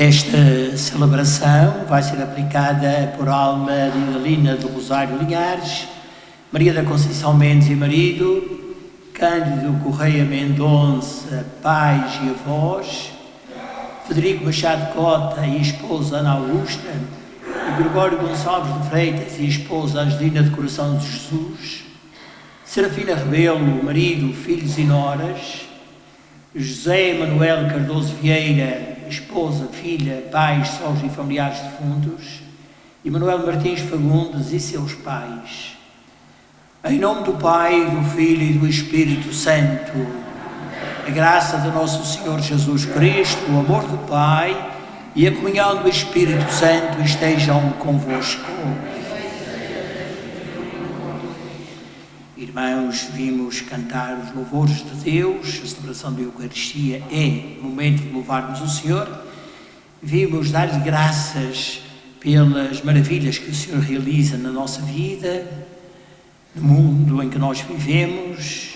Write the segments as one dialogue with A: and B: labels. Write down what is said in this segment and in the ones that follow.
A: Esta celebração vai ser aplicada por Alma de Idalina do Rosário Linhares, Maria da Conceição Mendes e marido, Cândido Correia Mendonça, pais e avós, Frederico Machado Cota e esposa Ana Augusta, e Gregório Gonçalves de Freitas e esposa Angelina de Coração de Jesus, Serafina Rebelo, marido, filhos e noras, José Manuel Cardoso Vieira, esposa, filha, pais, sogros e familiares defuntos, e Manuel Martins Fagundes e seus pais. Em nome do Pai, do Filho e do Espírito Santo, a graça do nosso Senhor Jesus Cristo, o amor do Pai e a comunhão do Espírito Santo estejam convosco. Irmãos, vimos cantar os louvores de Deus, a celebração da Eucaristia é momento de louvarmos o Senhor. Vimos dar-lhe graças pelas maravilhas que o Senhor realiza na nossa vida, no mundo em que nós vivemos.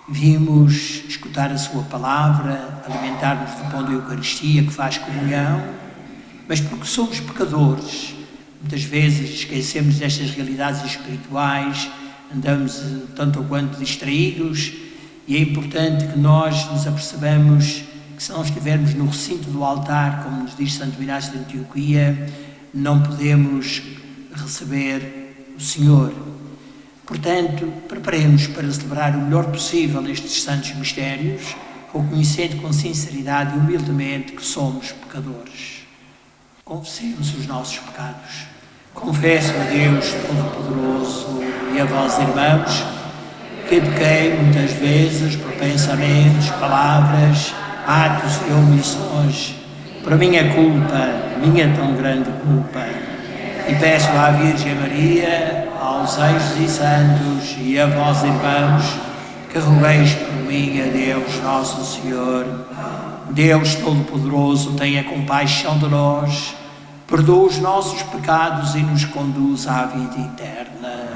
A: Vimos escutar a sua palavra, alimentar-nos do pão da Eucaristia que faz comunhão, mas porque somos pecadores, muitas vezes esquecemos destas realidades espirituais, andamos tanto ou quanto distraídos, e é importante que nós nos apercebamos que se não estivermos no recinto do altar, como nos diz Santo Inácio de Antioquia, não podemos receber o Senhor. Portanto, preparemos para celebrar o melhor possível estes santos mistérios, reconhecendo com sinceridade e humildemente que somos pecadores. Confessemos os nossos pecados. Confesso a Deus Todo-Poderoso e a vós, irmãos, que pequei muitas vezes por pensamentos, palavras, atos e omissões, por minha culpa, minha tão grande culpa. E peço à Virgem Maria, aos anjos e santos e a vós, irmãos, que rogueis por mim a Deus Nosso Senhor. Deus Todo-Poderoso, tenha compaixão de nós, perdoa os nossos pecados e nos conduz à vida eterna.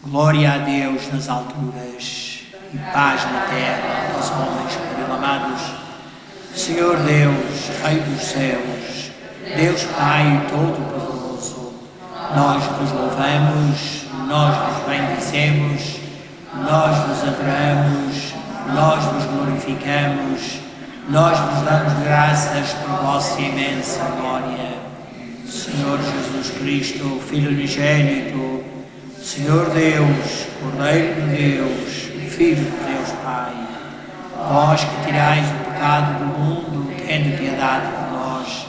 A: Glória a Deus nas alturas e paz na terra aos homens por ele amados. Senhor Deus, Rei dos céus, Deus Pai Todo-Poderoso, nós vos louvamos, nós vos bendizemos, nós vos adoramos, nós vos glorificamos, nós vos damos graças por vossa imensa glória. Senhor Jesus Cristo, Filho unigênito, Senhor Deus, Cordeiro de Deus, Filho de Deus Pai, vós que tirais o pecado do mundo, tende piedade de nós.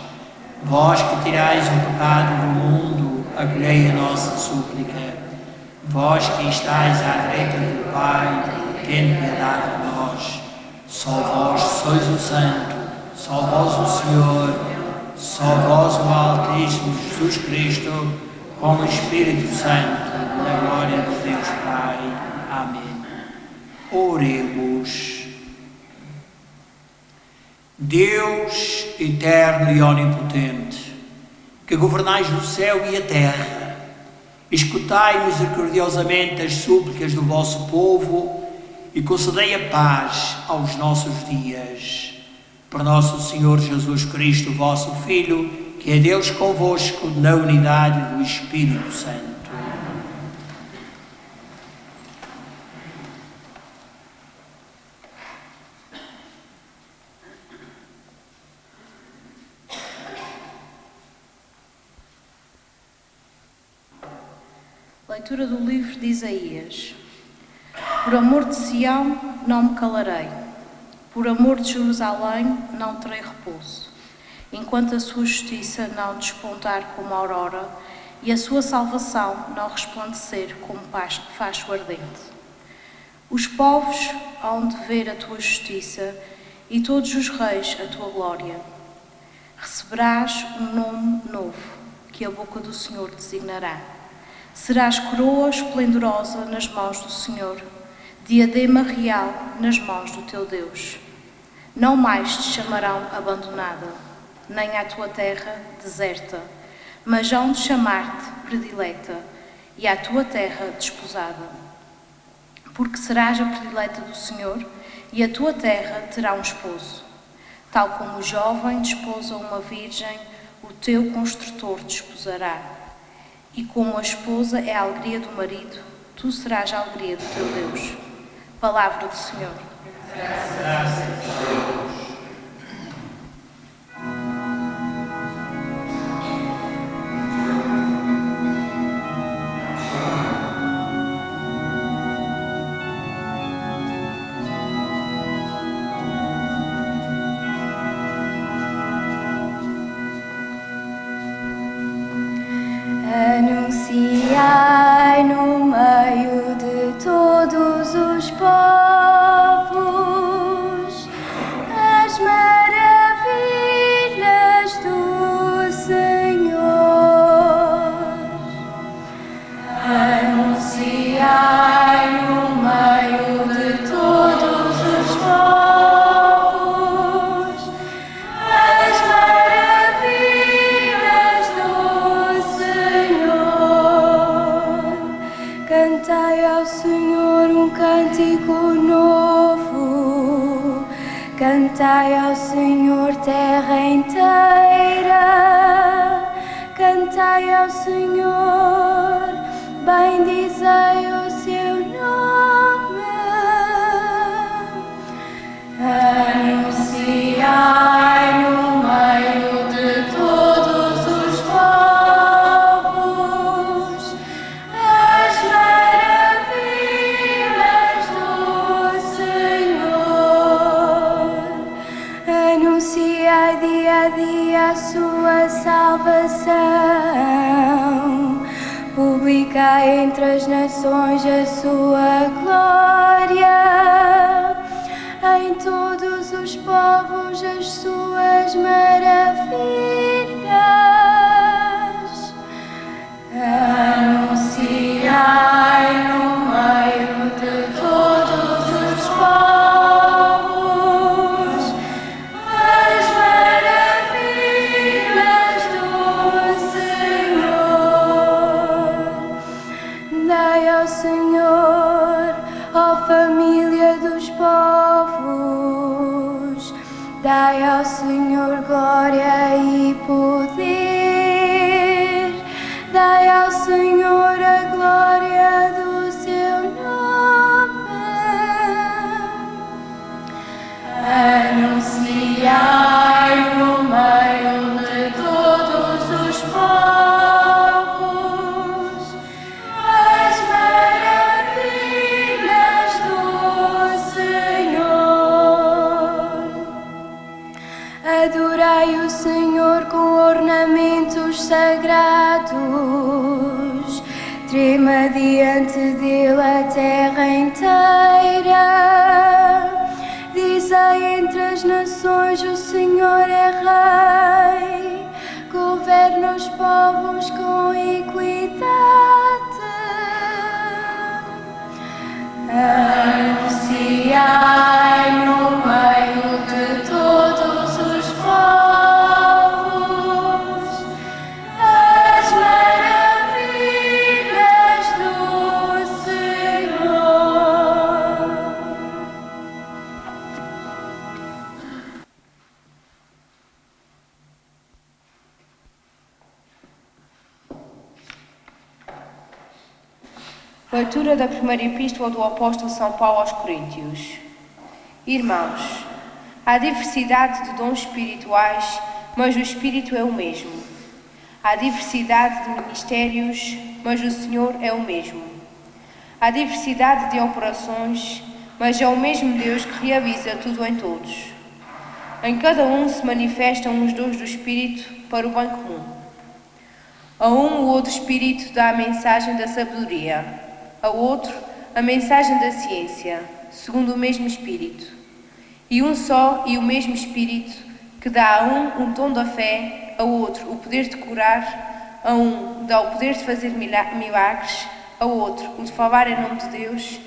A: Vós que tirais o pecado do mundo, acolhei a nossa súplica. Vós que estáis à direita do Pai, tende piedade de nós. Só vós sois o Santo, só vós o Senhor, só vós o Altíssimo Jesus Cristo, com o Espírito Santo, na glória de Deus Pai. Amém. Oremos. Deus eterno e onipotente, que governais o céu e a terra, escutai misericordiosamente as súplicas do vosso povo e concedei a paz aos nossos dias. Por nosso Senhor Jesus Cristo, vosso Filho, que é Deus convosco na unidade do Espírito Santo.
B: Leitura do livro de Isaías. Por amor de Sião não me calarei, por amor de Jerusalém não terei repouso, enquanto a sua justiça não despontar como a aurora e a sua salvação não resplandecer como facho ardente. Os povos hão de ver a tua justiça e todos os reis a tua glória. Receberás um nome novo que a boca do Senhor designará. Serás coroa esplendorosa nas mãos do Senhor, diadema real nas mãos do teu Deus. Não mais te chamarão abandonada, nem à tua terra deserta, mas hão de chamar-te predileta e à tua terra desposada. Porque serás a predileta do Senhor e a tua terra terá um esposo. Tal como o jovem desposa uma virgem, o teu construtor desposará. E como a esposa é a alegria do marido, tu serás a alegria do teu Deus. Palavra do Senhor.
A: Graças a Deus.
C: Anunciai no meio de todos os povos as maravilhas do Senhor. Anunciai no meio de todos os povos as maravilhas do Senhor. Cantai ao Senhor um cântico novo, cantai ao Senhor terra inteira, cantai ao Senhor, bendizei o seu nome. Anunciai no meio de todos os povos as maravilhas do Senhor. Anunciai dia a dia a sua salvação. Publicai entre as nações a sua glória. Em todos os povos as suas maravilhas. Anunciai no meio de todos os povos as maravilhas do Senhor. Dai ao Senhor, ó família dos povos, dai ao Senhor glória e poder, dai ao Senhor a glória do seu nome. Anunciai no meio de todos os povos as maravilhas do Senhor. Adorai o Senhor com ornamentos sagrados, trema diante dele a terra inteira. Dizei entre as nações: o Senhor é Rei, governa os povos com equidade. Anunciai no meio de todos os povos as maravilhas do Senhor.
D: Leitura da primeira epístola do apóstolo São Paulo aos Coríntios. Irmãos, há diversidade de dons espirituais, mas o Espírito é o mesmo. Há diversidade de ministérios, mas o Senhor é o mesmo. Há diversidade de operações, mas é o mesmo Deus que realiza tudo em todos. Em cada um se manifestam os dons do Espírito para o bem comum. A um o outro Espírito dá a mensagem da sabedoria, a outro a mensagem da ciência, segundo o mesmo Espírito. E um só e o mesmo Espírito que dá a um dom da fé, a outro o poder de curar, a um dá o poder de fazer milagres, a outro o de falar em nome de Deus,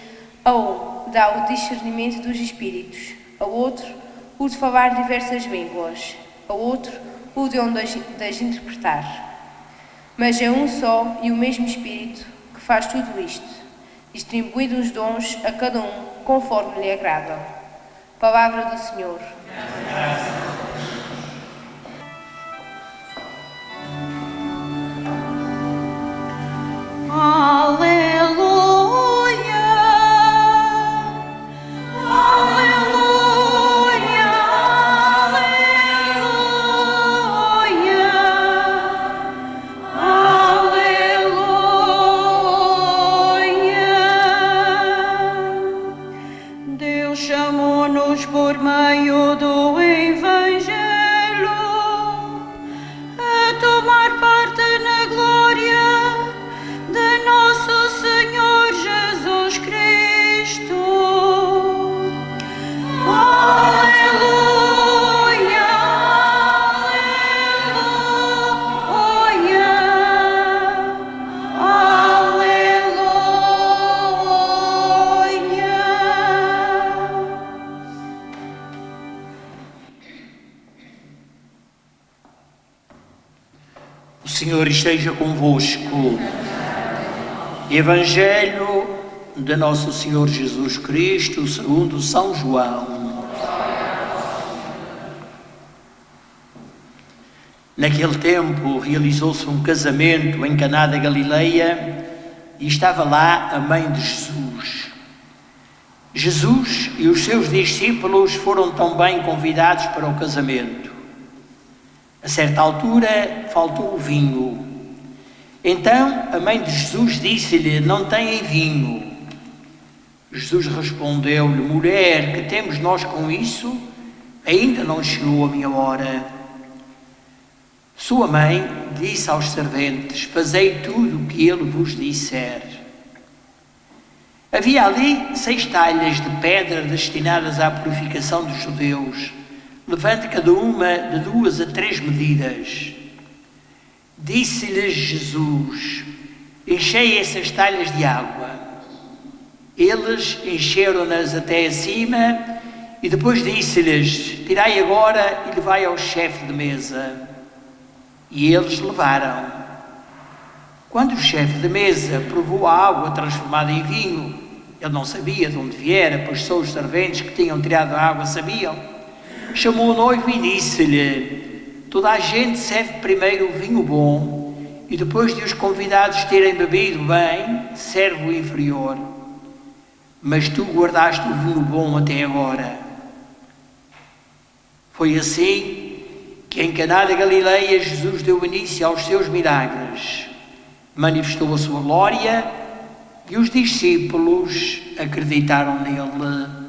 D: a um dá o discernimento dos Espíritos, a outro o de falar diversas línguas, a outro o dom de as interpretar. Mas é um só e o mesmo Espírito que faz tudo isto, distribuindo os dons a cada um conforme lhe agrada. Palavra do Senhor.
E: Aleluia, aleluia, aleluia. Deus chamou-nos por meio do Evangelho a tomar parte na glória de nosso Senhor Jesus Cristo. Aleluia, aleluia, aleluia.
A: O Senhor esteja convosco. Evangelho de Nosso Senhor Jesus Cristo, segundo São João. Naquele tempo realizou-se um casamento em Caná da Galileia e estava lá a mãe de Jesus. Jesus e os seus discípulos foram também convidados para o casamento. A certa altura faltou o vinho. Então a mãe de Jesus disse-lhe: não têm vinho. Jesus respondeu-lhe: mulher, que temos nós com isso? Ainda não chegou a minha hora. Sua mãe disse aos serventes: fazei tudo o que ele vos disser. Havia ali 6 talhas de pedra destinadas à purificação dos judeus, levante cada uma de 2 a 3 medidas. Disse-lhes Jesus: enchei essas talhas de água. Eles encheram-nas até acima e depois disse-lhes: tirai agora e levai ao chefe de mesa. E eles levaram. Quando o chefe de mesa provou a água transformada em vinho, ele não sabia de onde viera, pois só os serventes que tinham tirado a água sabiam. Chamou o noivo e disse-lhe: toda a gente serve primeiro o vinho bom e depois de os convidados terem bebido bem, serve o inferior. Mas tu guardaste o vinho bom até agora. Foi assim que em Caná da Galileia Jesus deu início aos seus milagres, manifestou a sua glória e os discípulos acreditaram nele.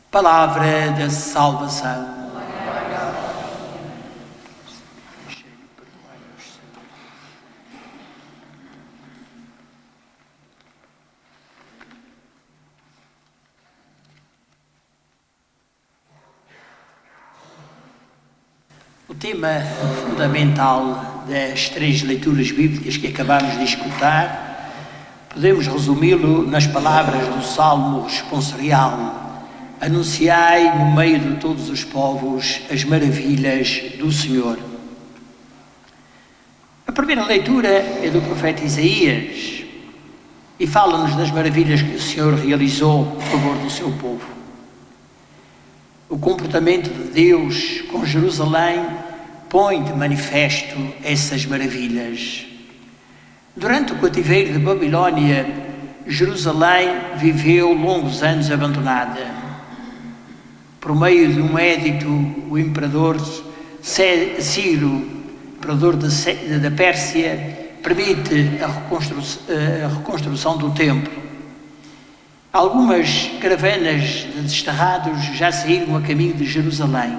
A: Palavra da salvação. O tema fundamental das 3 leituras bíblicas que acabamos de escutar, podemos resumi-lo nas palavras do Salmo responsorial: anunciai no meio de todos os povos as maravilhas do Senhor. A primeira leitura é do profeta Isaías e fala-nos das maravilhas que o Senhor realizou a favor do seu povo. O comportamento de Deus com Jerusalém põe de manifesto essas maravilhas. Durante o cativeiro de Babilónia, Jerusalém viveu longos anos abandonada. Por meio de um édito, o imperador Ciro imperador da Pérsia, permite a reconstrução do templo. Algumas caravanas de desterrados já saíram a caminho de Jerusalém.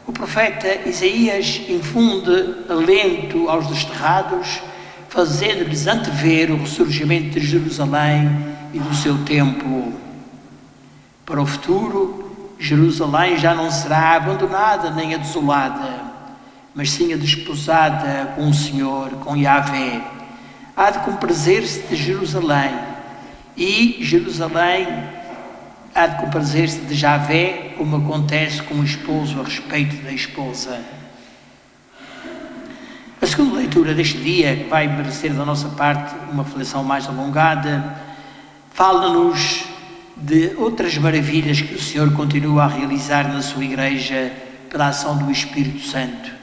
A: O profeta Isaías infunde alento aos desterrados, fazendo-lhes antever o ressurgimento de Jerusalém e do seu templo. Para o futuro, Jerusalém já não será abandonada nem a desolada, mas sim a desposada com o Senhor, com Yahvé. Há de compadecer-se de Jerusalém, e Jerusalém há de compadecer-se de Yahvé, como acontece com o esposo a respeito da esposa. A segunda leitura deste dia, que vai merecer da nossa parte uma reflexão mais alongada, fala-nos de outras maravilhas que o Senhor continua a realizar na sua Igreja pela ação do Espírito Santo.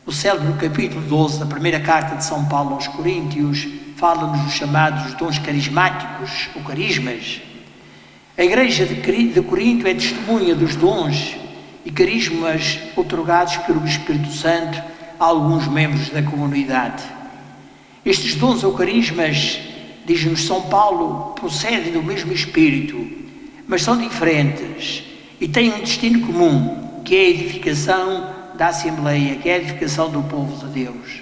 A: O célebre capítulo 12 da primeira carta de São Paulo aos Coríntios fala-nos dos chamados dons carismáticos, ou carismas. A Igreja de Corinto é testemunha dos dons e carismas outorgados pelo Espírito Santo a alguns membros da comunidade. Estes dons ou carismas, diz-nos São Paulo, procedem do mesmo Espírito, mas são diferentes e têm um destino comum, que é a edificação da Assembleia, que é a edificação do povo de Deus.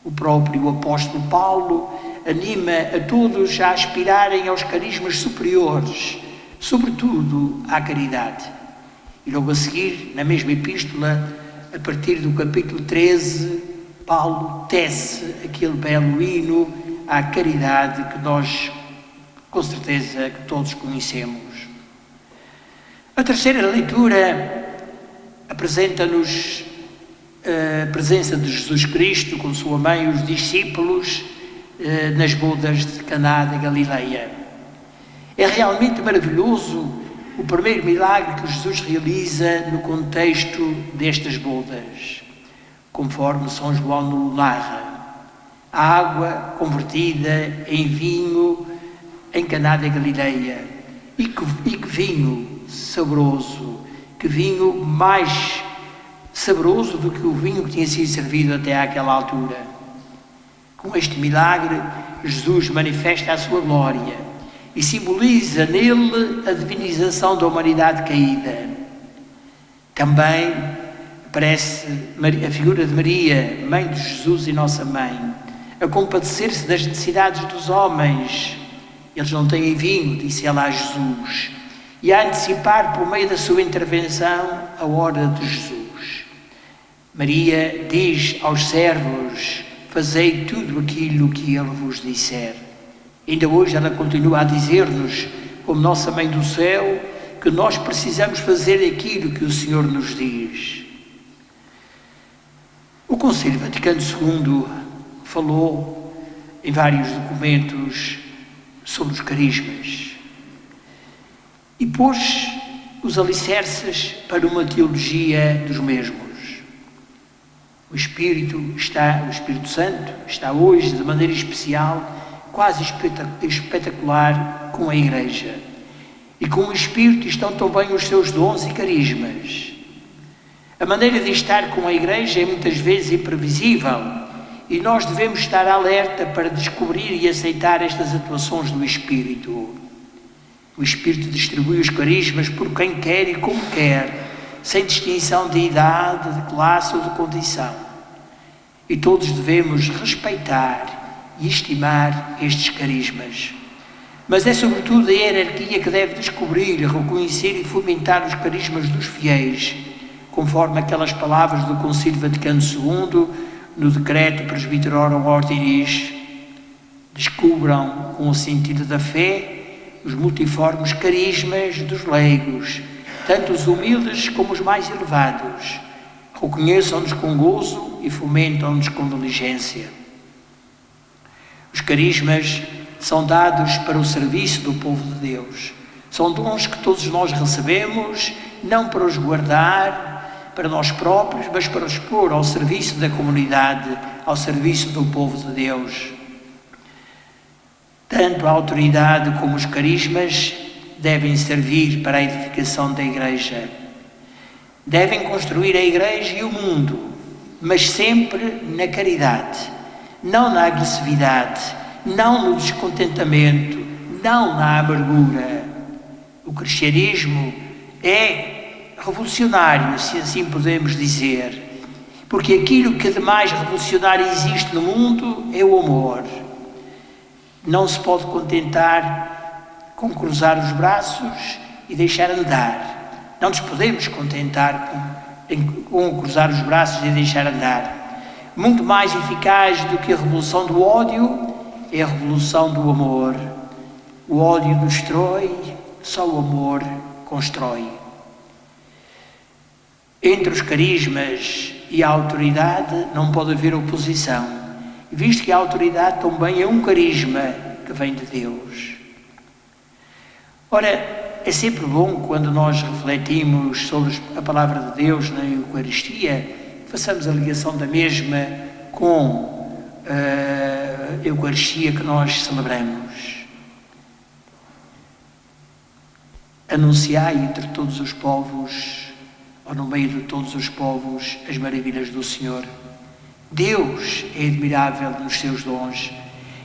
A: O próprio apóstolo Paulo anima a todos a aspirarem aos carismas superiores, sobretudo à caridade. E logo a seguir, na mesma epístola, a partir do capítulo 13, Paulo tece aquele belo hino à caridade que nós, com certeza, que todos conhecemos. A terceira leitura apresenta-nos a presença de Jesus Cristo com sua mãe e os discípulos nas bodas de Caná da Galileia. É realmente maravilhoso o primeiro milagre que Jesus realiza no contexto destas bodas, conforme São João nos narra. A água convertida em vinho em Caná da Galileia. E que vinho saboroso, que vinho mais saboroso do que o vinho que tinha sido servido até àquela altura. Com este milagre, Jesus manifesta a sua glória e simboliza nele a divinização da humanidade caída. Também aparece a figura de Maria, mãe de Jesus e nossa mãe, a compadecer-se das necessidades dos homens. Eles não têm vinho, disse ela a Jesus, e a antecipar por meio da sua intervenção a hora de Jesus. Maria diz aos servos: fazei tudo aquilo que ele vos disser. Ainda hoje ela continua a dizer-nos, como nossa Mãe do Céu, que nós precisamos fazer aquilo que o Senhor nos diz. O Concílio Vaticano II falou em vários documentos sobre os carismas e pôs os alicerces para uma teologia dos mesmos. O Espírito Santo está hoje, de maneira especial, quase espetacular, com a Igreja. E com o Espírito estão também os seus dons e carismas. A maneira de estar com a Igreja é muitas vezes imprevisível e nós devemos estar alerta para descobrir e aceitar estas atuações do Espírito. O Espírito distribui os carismas por quem quer e como quer, sem distinção de idade, de classe ou de condição. E todos devemos respeitar e estimar estes carismas. Mas é sobretudo a hierarquia que deve descobrir, reconhecer e fomentar os carismas dos fiéis, conforme aquelas palavras do Concílio Vaticano II, no decreto Presbyterorum Ordinis: descubram com o sentido da fé os multiformes carismas dos leigos, tanto os humildes como os mais elevados. Reconheçam-nos com gozo e fomentam-nos com diligência. Os carismas são dados para o serviço do povo de Deus. São dons que todos nós recebemos, não para os guardar para nós próprios, mas para os pôr ao serviço da comunidade, ao serviço do povo de Deus. Tanto a autoridade como os carismas devem servir para a edificação da Igreja. Devem construir a Igreja e o mundo, mas sempre na caridade, não na agressividade, não no descontentamento, não na amargura. O cristianismo é revolucionário, se assim podemos dizer, porque aquilo que de mais revolucionário existe no mundo é o amor. Não se pode contentar com cruzar os braços e deixar andar. Não nos podemos contentar com cruzar os braços e deixar andar. Muito mais eficaz do que a revolução do ódio é a revolução do amor. O ódio destrói, só o amor constrói. Entre os carismas e a autoridade não pode haver oposição, visto que a autoridade também é um carisma que vem de Deus. Ora, é sempre bom quando nós refletimos sobre a palavra de Deus na Eucaristia, façamos a ligação da mesma com a Eucaristia que nós celebramos. Anunciai entre todos os povos, ou no meio de todos os povos, as maravilhas do Senhor. Deus é admirável nos seus dons,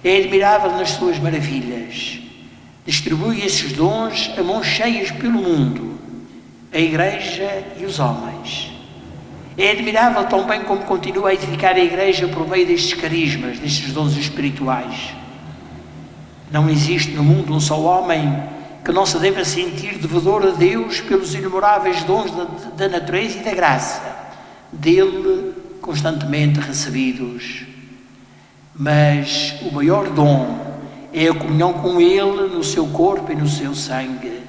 A: é admirável nas suas maravilhas. Distribui esses dons a mãos cheias pelo mundo, a Igreja e os homens. É admirável também como continua a edificar a Igreja por meio destes carismas, destes dons espirituais. Não existe no mundo um só homem que não se deva sentir devedor a Deus pelos inumeráveis dons da natureza e da graça, dele constantemente recebidos. Mas o maior dom é a comunhão com Ele no seu corpo e no seu sangue.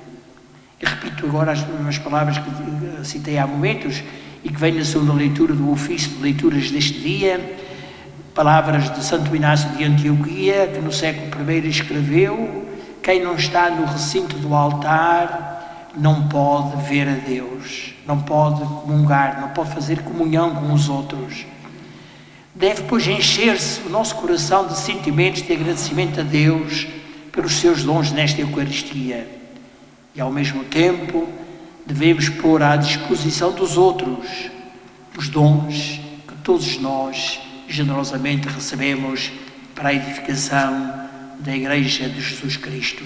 A: E repito agora as mesmas palavras que citei há momentos e que vêm na segunda leitura do ofício de leituras deste dia, palavras de Santo Inácio de Antioquia, que no século I escreveu: quem não está no recinto do altar não pode ver a Deus, não pode comungar, não pode fazer comunhão com os outros. Deve, pois, encher-se o nosso coração de sentimentos de agradecimento a Deus pelos seus dons nesta Eucaristia. E, ao mesmo tempo, devemos pôr à disposição dos outros os dons que todos nós generosamente recebemos para a edificação da Igreja de Jesus Cristo.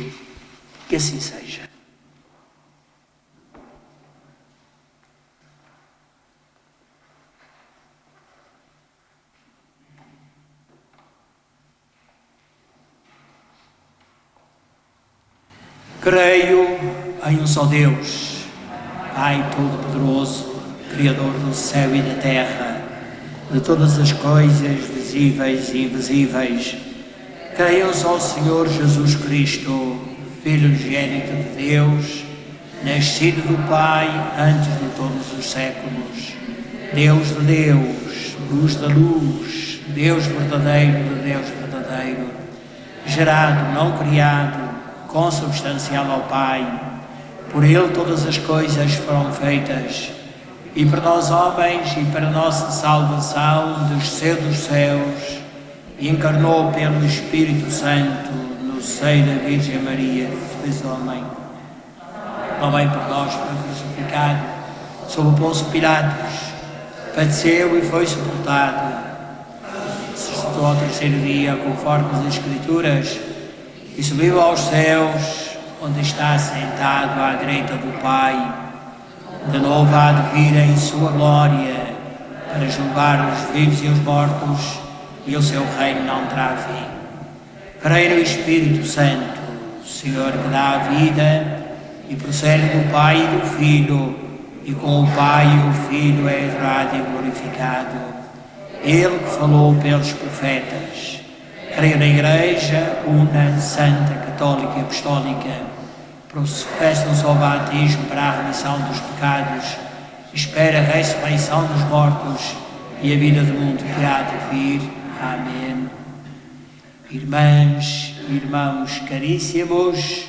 A: Que assim seja. Creio em um só Deus, Pai Todo-Poderoso, Criador do céu e da terra, de todas as coisas visíveis e invisíveis. Creio ao Senhor Jesus Cristo, Filho unigênito de Deus, nascido do Pai antes de todos os séculos, Deus de Deus, luz da luz, Deus verdadeiro de Deus verdadeiro, gerado, não criado, consubstancial ao Pai. Por Ele todas as coisas foram feitas, e por nós homens e para nossa salvação desceu dos céus e encarnou pelo Espírito Santo no seio da Virgem Maria, fez homem. Também por nós foi crucificado sob o Pôncio Pilatos, padeceu e foi sepultado, ressuscitou ao terceiro dia conforme as Escrituras e subiu aos céus, onde está sentado à direita do Pai. De novo há de vir em sua glória para julgar os vivos e os mortos, e o seu reino não terá fim. Creio no Espírito Santo, Senhor que dá a vida e procede do Pai e do Filho, e com o Pai e o Filho é adorado e glorificado. Ele que falou pelos profetas. Creio na Igreja, una, santa, católica e apostólica, professo um só batismo para a remissão dos pecados, espera a ressurreição dos mortos e a vida do mundo que há de vir. Amém. Irmãs e irmãos caríssimos,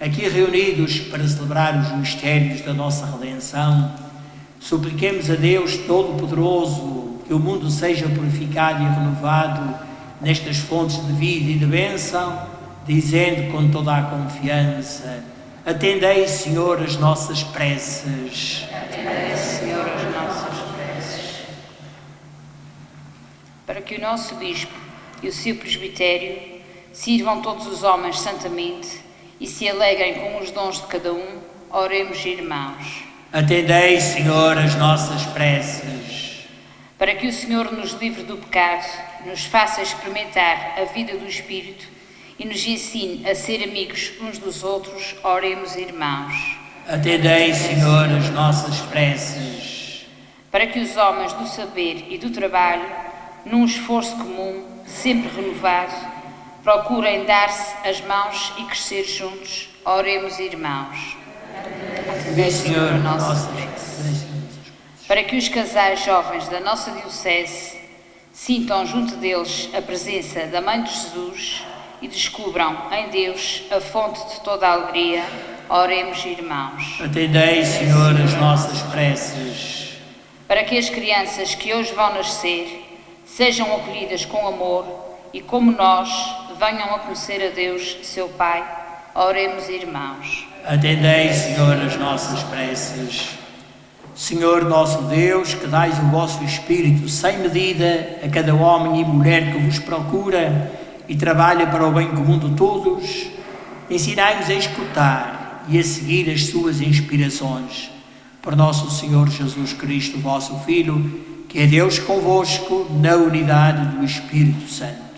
A: aqui reunidos para celebrar os mistérios da nossa redenção, supliquemos a Deus Todo-Poderoso que o mundo seja purificado e renovado nestas fontes de vida e de bênção, dizendo com toda a confiança: atendei, Senhor, as nossas preces.
D: Atendei, Senhor, as nossas preces.
F: que o nosso Bispo e o seu presbitério sirvam todos os homens santamente e se alegrem com os dons de cada um, oremos, irmãos.
A: Atendei, Senhor, as nossas preces.
F: Para que o Senhor nos livre do pecado, nos faça experimentar a vida do Espírito e nos ensine a ser amigos uns dos outros, oremos, irmãos.
A: Atendei, Senhor, as nossas preces.
F: Para que os homens do saber e do trabalho, num esforço comum, sempre renovado, procurem dar-se as mãos e crescer juntos, oremos, irmãos.
A: Atendei, Senhor, as nossas
F: preces. Para que os casais jovens da nossa diocese sintam junto deles a presença da Mãe de Jesus e descubram em Deus a fonte de toda a alegria, oremos, irmãos.
A: Atendei, Senhor, as nossas preces.
F: Para que as crianças que hoje vão nascer sejam acolhidas com amor e, como nós, venham a conhecer a Deus, seu Pai, oremos, irmãos.
A: Atendei, Senhor, as nossas preces. Senhor nosso Deus, que dais o vosso Espírito sem medida a cada homem e mulher que vos procura e trabalha para o bem comum de todos, ensinai-nos a escutar e a seguir as suas inspirações. Por nosso Senhor Jesus Cristo, vosso Filho, que é Deus convosco, na unidade do Espírito Santo.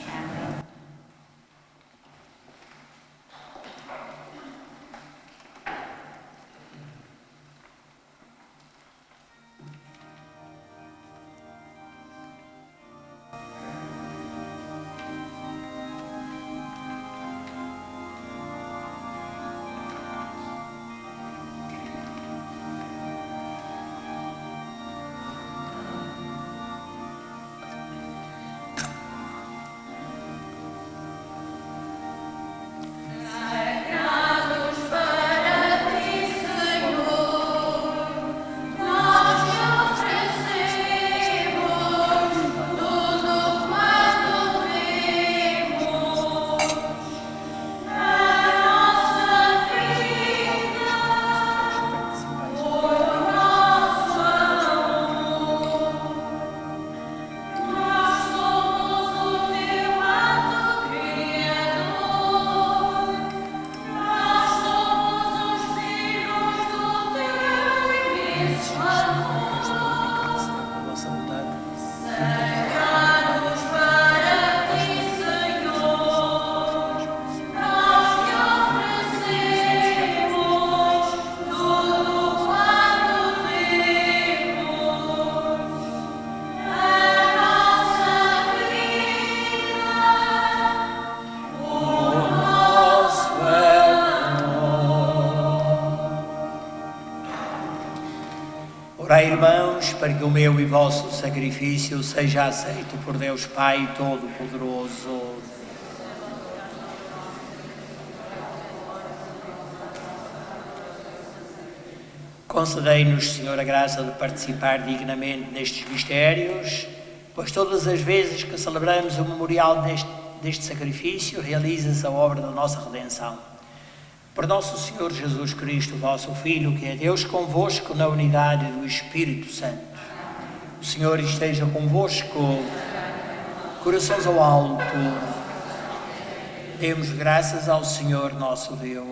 A: Orai, irmãos, para que o meu e vosso sacrifício seja aceito por Deus Pai Todo-Poderoso. Concedei-nos, Senhor, a graça de participar dignamente nestes mistérios, pois todas as vezes que celebramos o memorial deste sacrifício, realiza-se a obra da nossa redenção. Por nosso Senhor Jesus Cristo, vosso Filho, que é Deus convosco na unidade do Espírito Santo. O Senhor esteja convosco, corações ao alto. Demos graças ao Senhor nosso Deus.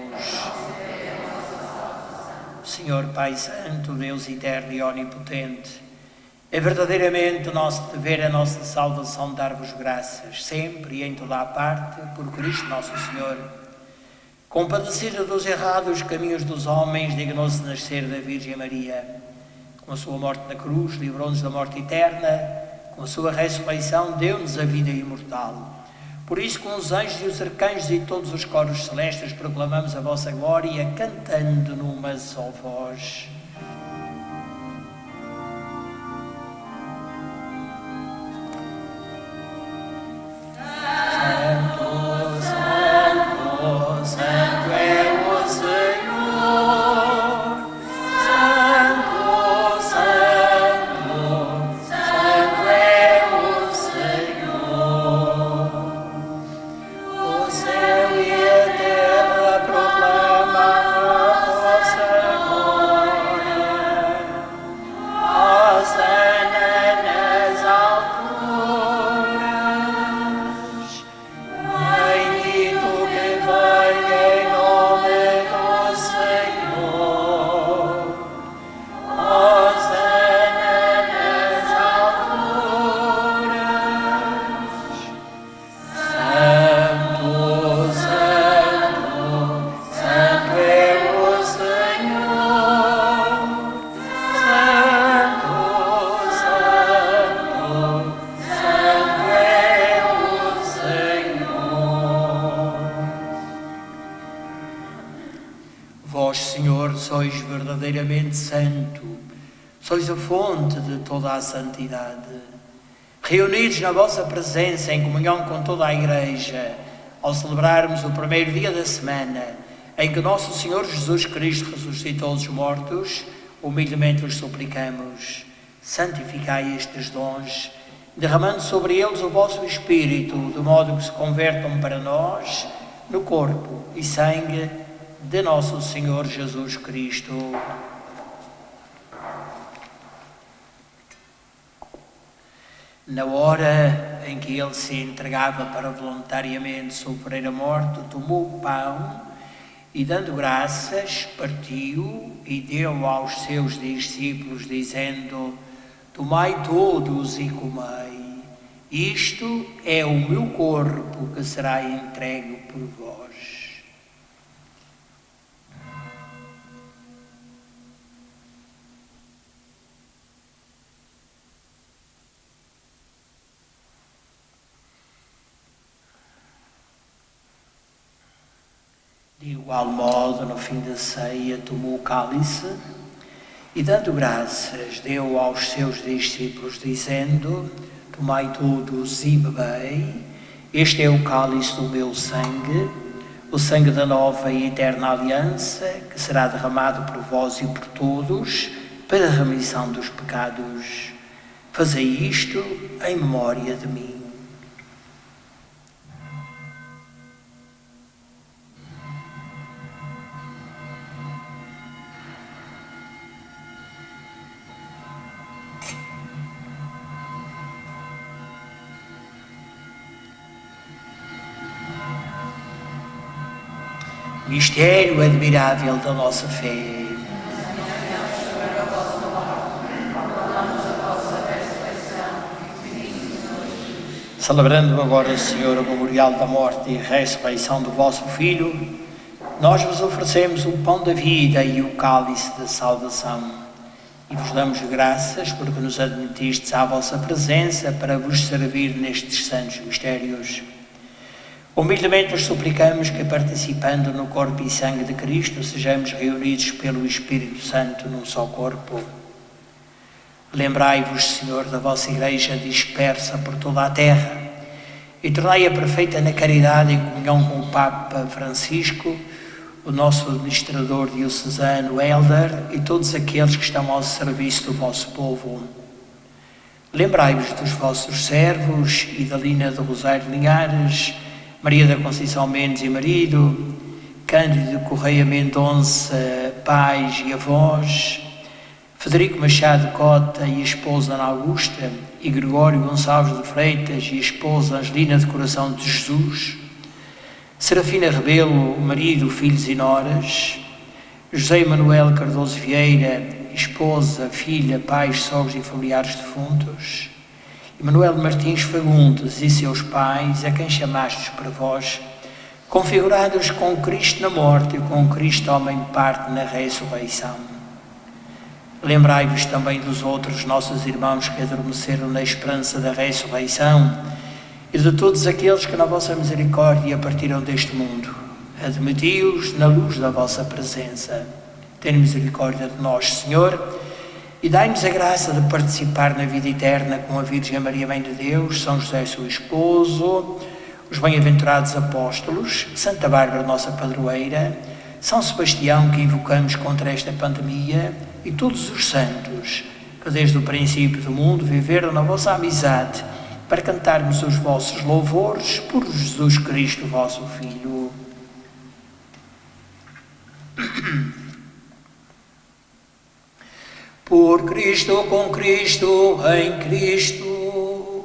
A: Senhor Pai Santo, Deus eterno e onipotente, é verdadeiramente o nosso dever, a nossa saudação, dar-vos graças, sempre e em toda a parte, por Cristo nosso Senhor. Compadecido dos errados caminhos dos homens, dignou-se nascer da Virgem Maria. Com a sua morte na cruz, livrou-nos da morte eterna. Com a sua ressurreição, deu-nos a vida imortal. Por isso, com os anjos e os arcanjos e todos os coros celestes, proclamamos a vossa glória, cantando numa só voz.
E: Glória.
A: sois verdadeiramente santo, sois a fonte de toda a santidade. Reunidos na vossa presença, em comunhão com toda a Igreja, ao celebrarmos o primeiro dia da semana, em que nosso Senhor Jesus Cristo ressuscitou dos mortos, humildemente vos suplicamos, santificai estes dons, derramando sobre eles o vosso Espírito, de modo que se convertam para nós no corpo e sangue de nosso Senhor Jesus Cristo. Na hora em que ele se entregava para voluntariamente sofrer a morte, tomou o pão e, dando graças, partiu e deu aos seus discípulos, dizendo: tomai todos e comei. Isto é o meu corpo que será entregue por vós. De igual modo, no fim da ceia, tomou o cálice e, dando graças, deu aos seus discípulos, dizendo: tomai todos e bebei, este é o cálice do meu sangue, o sangue da nova e eterna aliança, que será derramado por vós e por todos, para a remissão dos pecados. Fazei isto em memória de mim. Mistério admirável da nossa fé. Celebrando agora, Senhor, o memorial da morte e ressurreição do vosso Filho, nós vos oferecemos o pão da vida e o cálice da salvação. E vos damos graças porque nos admitistes à vossa presença para vos servir nestes santos mistérios. Humildemente vos suplicamos que, participando no corpo e sangue de Cristo, sejamos reunidos pelo Espírito Santo num só corpo. Lembrai-vos, Senhor, da vossa Igreja dispersa por toda a terra e tornai-a perfeita na caridade, em comunhão com o Papa Francisco, o nosso administrador diocesano, Helder, e todos aqueles que estão ao serviço do vosso povo. Lembrai-vos dos vossos servos, Idalina do Rosário Linhares, Maria da Conceição Mendes e marido, Cândido Correia Mendonça, pais e avós, Federico Machado Cota e esposa Ana Augusta, e Gregório Gonçalves de Freitas e esposa Angelina de Coração de Jesus, Serafina Rebelo, marido, filhos e noras, José Manuel Cardoso Vieira, esposa, filha, pais, sogros e familiares defuntos, Manuel Martins Fagundes e seus pais, a quem chamastes para vós, configurados com Cristo na morte e com Cristo homem parte na ressurreição. Lembrai-vos também dos outros nossos irmãos que adormeceram na esperança da ressurreição e de todos aqueles que na vossa misericórdia partiram deste mundo. Admiti-os na luz da vossa presença. Tenha misericórdia de nós, Senhor, e dai-nos a graça de participar na vida eterna com a Virgem Maria, Mãe de Deus, São José, seu esposo, os bem-aventurados apóstolos, Santa Bárbara, nossa padroeira, São Sebastião, que invocamos contra esta pandemia, e todos os santos, que desde o princípio do mundo viveram na vossa amizade, para cantarmos os vossos louvores por Jesus Cristo, vosso Filho. Por Cristo, com Cristo, em Cristo,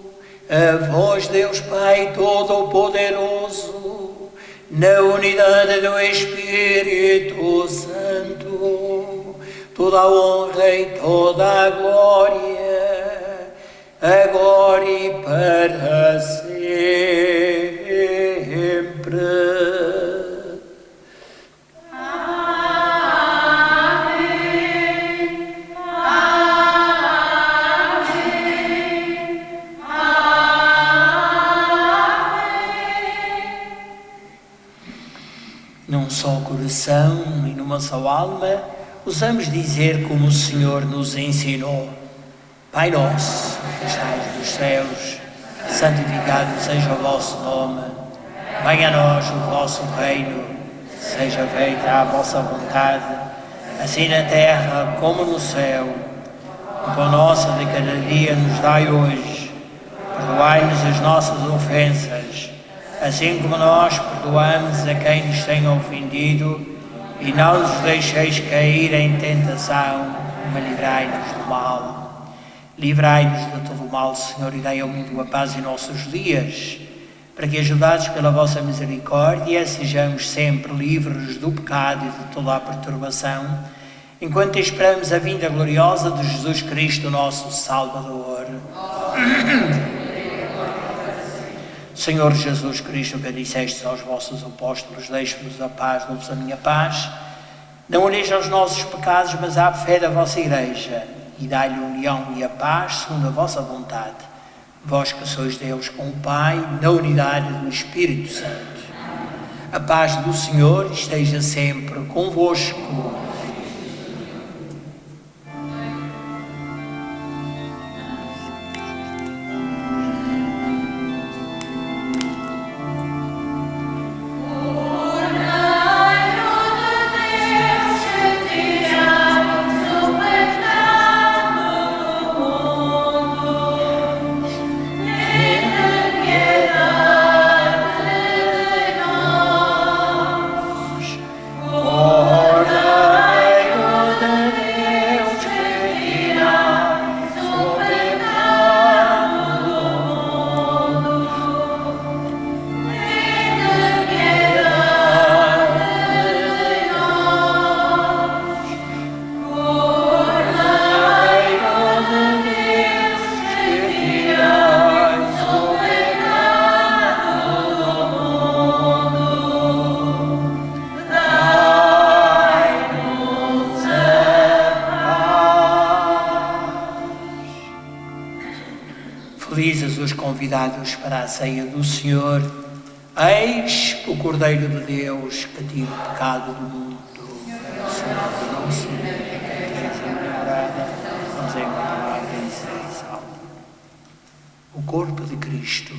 A: a vós, Deus Pai Todo-Poderoso, na unidade do Espírito Santo, toda a honra e toda a glória, agora e para sempre. Num só coração e numa só alma, Ousamos dizer como o Senhor nos ensinou: Pai nosso, que estais nos céus, santificado seja o vosso nome. Venha a nós o vosso reino, seja feita a vossa vontade, assim na terra como no céu. O pão nosso de cada dia nos dai hoje. Perdoai-nos as nossas ofensas, assim como nós perdoamos a quem nos tem ofendido, e não nos deixeis cair em tentação, mas livrai-nos do mal. Livrai-nos de todo o mal, Senhor, e dai ao mundo a paz em nossos dias, para que, ajudados pela vossa misericórdia, sejamos sempre livres do pecado e de toda a perturbação, enquanto esperamos a vinda gloriosa de Jesus Cristo, nosso Salvador. Senhor Jesus Cristo, que dissestes aos vossos apóstolos: deixe-vos a paz, dou-vos a minha paz. Não olheis aos nossos pecados, mas à fé da vossa Igreja, e dai-lhe a união e a paz segundo a vossa vontade. Vós que sois Deus com o Pai, na unidade do Espírito Santo. A paz do Senhor esteja sempre convosco. Felizes os convidados para a ceia do Senhor. Eis o Cordeiro de Deus que tira o pecado do mundo. Senhor nosso, tens a morada, nos encontrar em salvo. O corpo de Cristo.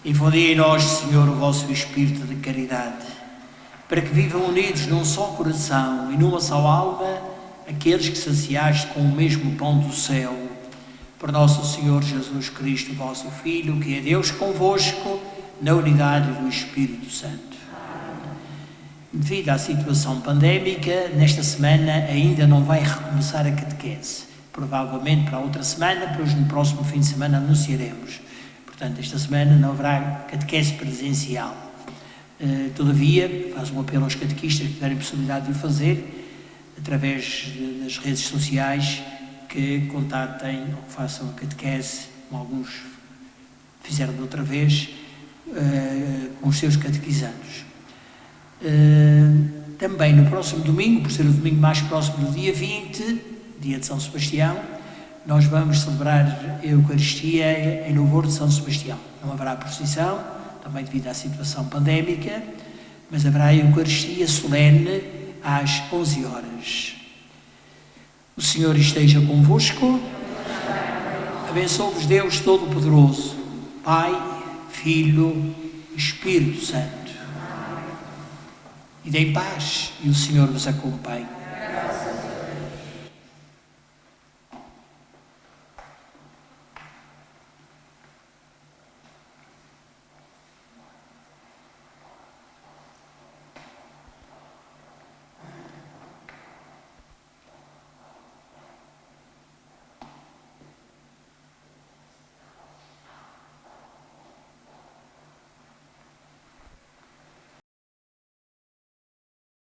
A: Infundei em nós, Senhor, o vosso Espírito de caridade, para que vivam unidos num só coração e numa só alma aqueles que saciaste com o mesmo pão do céu. Por nosso Senhor Jesus Cristo, vosso Filho, que é Deus convosco, na unidade do Espírito Santo. Devido à situação pandémica, nesta semana ainda não vai recomeçar a catequese. Provavelmente para a outra semana, depois no próximo fim de semana anunciaremos. Portanto, esta semana não haverá catequese presencial. Todavia, faz um apelo aos catequistas que tiverem possibilidade de o fazer, através das redes sociais, que contatem ou façam a catequese, como alguns fizeram de outra vez, com os seus catequizandos. Também no próximo domingo, por ser o domingo mais próximo do dia 20, dia de São Sebastião, nós vamos celebrar a Eucaristia em louvor de São Sebastião. Não haverá procissão, também devido à situação pandémica, mas haverá a Eucaristia solene às 11 horas. O Senhor esteja convosco. Abençoe-vos Deus Todo-Poderoso, Pai, Filho e Espírito Santo. E dei paz, e o Senhor vos acompanhe.